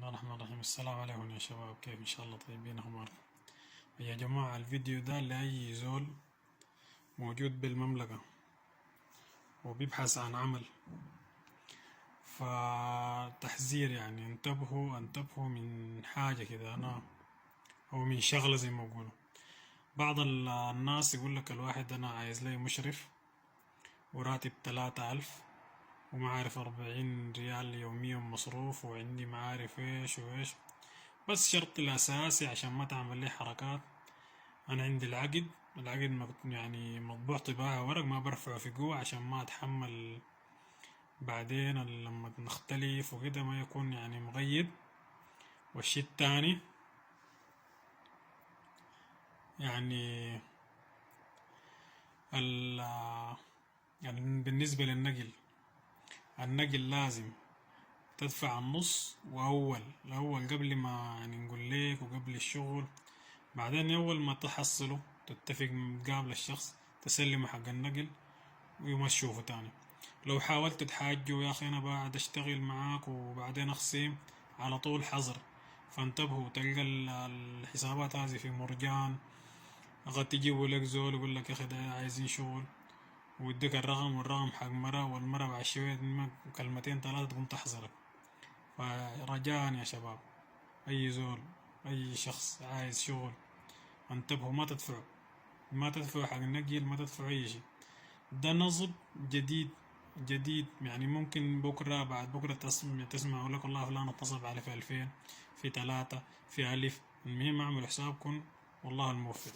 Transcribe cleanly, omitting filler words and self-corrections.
الله الرحمن الرحيم. السلام عليكم يا شباب، كيف؟ إن شاء الله طيبين أخباركم يا جماعة. الفيديو ده لأي زول موجود بالمملكة وبيبحث عن عمل، فتحذير يعني انتبهوا من حاجة كده أنا أو من شغلة زي ما بقولوا. بعض الناس يقول لك الواحد أنا عايز لي مشرف وراتب 3000 ومعارف 40 ريال يوميا مصروف وعندي معارف ايش وايش، بس شرط الأساسي عشان ما تعمل لي حركات أنا عندي العقد يعني مطبوع طباعة ورق، ما برفعه في قوة عشان ما أتحمل بعدين لما نختلف وكده ما يكون يعني مقيد. والشي التاني يعني بالنسبة النقل لازم تدفع النص الأول قبل ما يعني نقول لك وقبل الشغل. بعدين أول ما تحصله تتفق تقابل الشخص تسلمه حق النقل ويمشوه تاني. لو حاولت تحاجه يا أخي أنا بعد أشتغل معاك وبعدين أخصم، على طول حظر. فانتبهوا، تلقى الحسابات هذه في مرجان. قد تجيبوا لك زول يقول لك يا أخي ده عايزين شغل ويديك الرقم والرقم حق مرة، والمرة بعد شوية كلمتين ثلاثة تقوم تحذرك. فرجاء يا شباب، أي زول أي شخص عايز شغل انتبهوا، ما تدفعوا حق النقل، ما تدفعوا أي شيء. ده نصب جديد يعني ممكن بكرة بعد بكرة تسمعوا لك والله فلان اتصل عليه في 2000 في 3 في 1000. المهم اعملوا حسابكم والله الموفق.